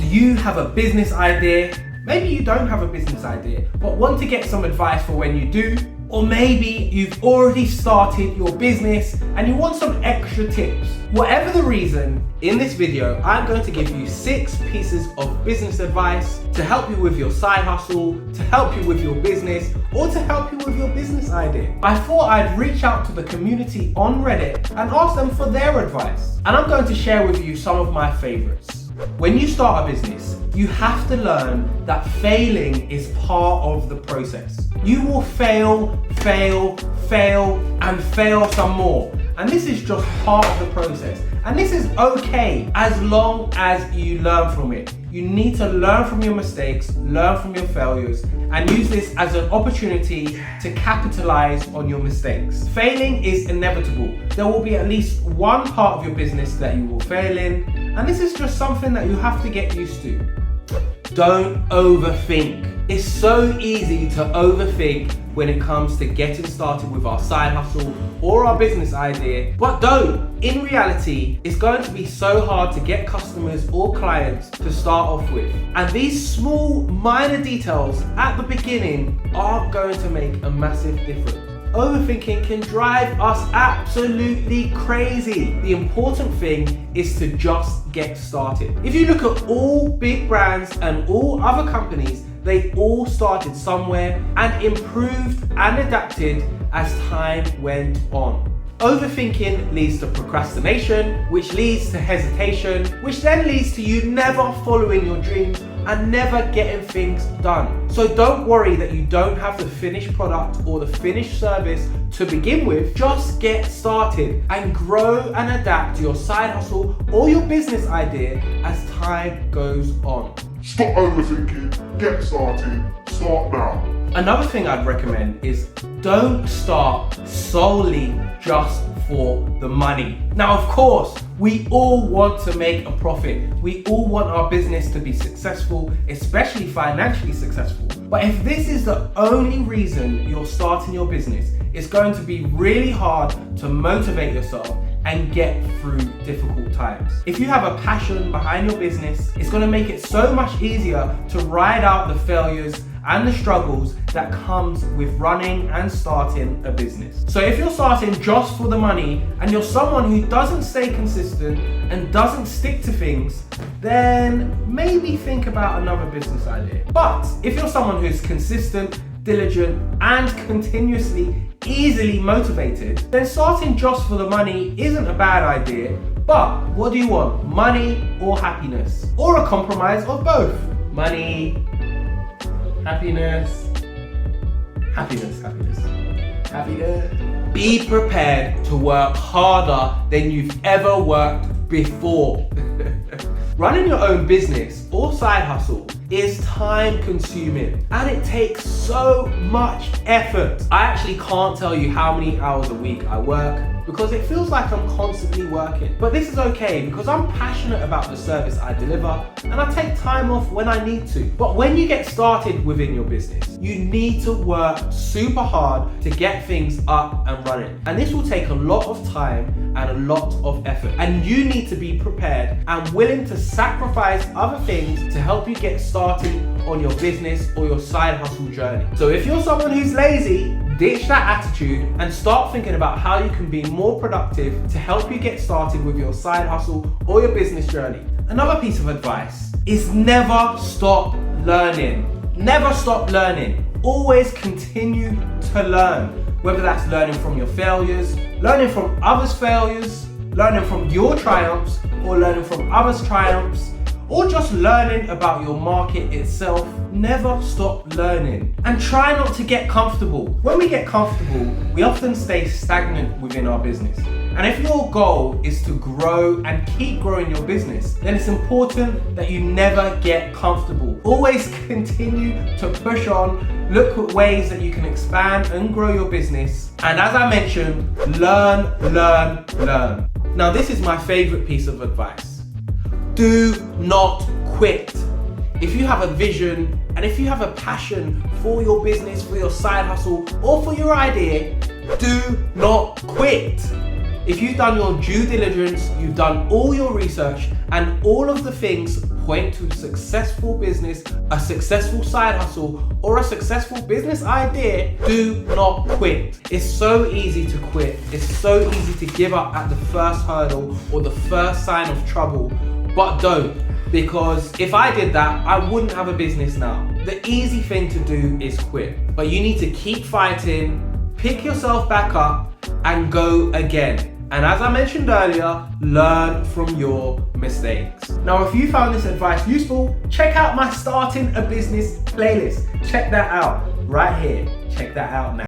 you have a business idea? Maybe you don't have a business idea, but want to get some advice for when you do. Or maybe you've already started your business and you want some extra tips. Whatever the reason, in this video, I'm going to give you 6 pieces of business advice to help you with your side hustle, to help you with your business, or to help you with your business idea. I thought I'd reach out to the community on Reddit and ask them for their advice. And I'm going to share with you some of my favorites. When you start a business, you have to learn that failing is part of the process. You will fail, and fail some more. And this is just part of the process. And this is okay as long as you learn from it. You need to learn from your mistakes, learn from your failures, and use this as an opportunity to capitalize on your mistakes. Failing is inevitable. There will be at least one part of your business that you will fail in, and this is just something that you have to get used to. Don't overthink. It's so easy to overthink when it comes to getting started with our side hustle or our business idea, but don't. In reality, it's going to be so hard to get customers or clients to start off with. And these small, minor details at the beginning are going to make a massive difference. Overthinking can drive us absolutely crazy. The important thing is to just get started. If you look at all big brands and all other companies, they all started somewhere and improved and adapted as time went on. Overthinking leads to procrastination, which leads to hesitation, which then leads to you never following your dreams and never getting things done. So don't worry that you don't have the finished product or the finished service to begin with. Just get started and grow and adapt your side hustle or your business idea as time goes on. Stop overthinking, get started, start now. Another thing I'd recommend is don't start solely just for the money. Now, of course, we all want to make a profit. We all want our business to be successful, especially financially successful. But if this is the only reason you're starting your business, it's going to be really hard to motivate yourself and get through difficult times. If you have a passion behind your business, it's going to make it so much easier to ride out the failures and the struggles that comes with running and starting a business. So if you're starting just for the money and you're someone who doesn't stay consistent and doesn't stick to things, then maybe think about another business idea. But if you're someone who's consistent, diligent, and continuously easily motivated, then starting just for the money isn't a bad idea. But what do you want? Money or happiness? Or a compromise of both? Money, happiness. Be prepared to work harder than you've ever worked before. Running your own business or side hustle is time consuming and it takes so much effort. I actually can't tell you how many hours a week I work because it feels like I'm constantly working. But this is okay because I'm passionate about the service I deliver and I take time off when I need to. But when you get started within your business, you need to work super hard to get things up and running. And this will take a lot of time and a lot of effort. And you need to be prepared and willing to sacrifice other things to help you get started on your business or your side hustle journey. So if you're someone who's lazy, ditch that attitude and start thinking about how you can be more productive to help you get started with your side hustle or your business journey. Another piece of advice is never stop learning. Never stop learning. Always continue to learn. Whether that's learning from your failures, learning from others' failures, learning from your triumphs, or learning from others' triumphs, or just learning about your market itself. Never stop learning and try not to get comfortable. When we get comfortable, we often stay stagnant within our business. And if your goal is to grow and keep growing your business, then it's important that you never get comfortable. Always continue to push on, look at ways that you can expand and grow your business. And as I mentioned, learn. Now this is my favorite piece of advice. Do not quit. If you have a vision and if you have a passion for your business, for your side hustle, or for your idea, do not quit. If you've done your due diligence, you've done all your research and all of the things point to a successful business, a successful side hustle, or a successful business idea, do not quit. It's so easy to quit. It's so easy to give up at the first hurdle or the first sign of trouble, but don't. Because if I did that, I wouldn't have a business now. The easy thing to do is quit, but you need to keep fighting, pick yourself back up, and go again. And as I mentioned earlier, learn from your mistakes. Now, if you found this advice useful, check out my Starting a Business playlist. Check that out right here. Check that out now.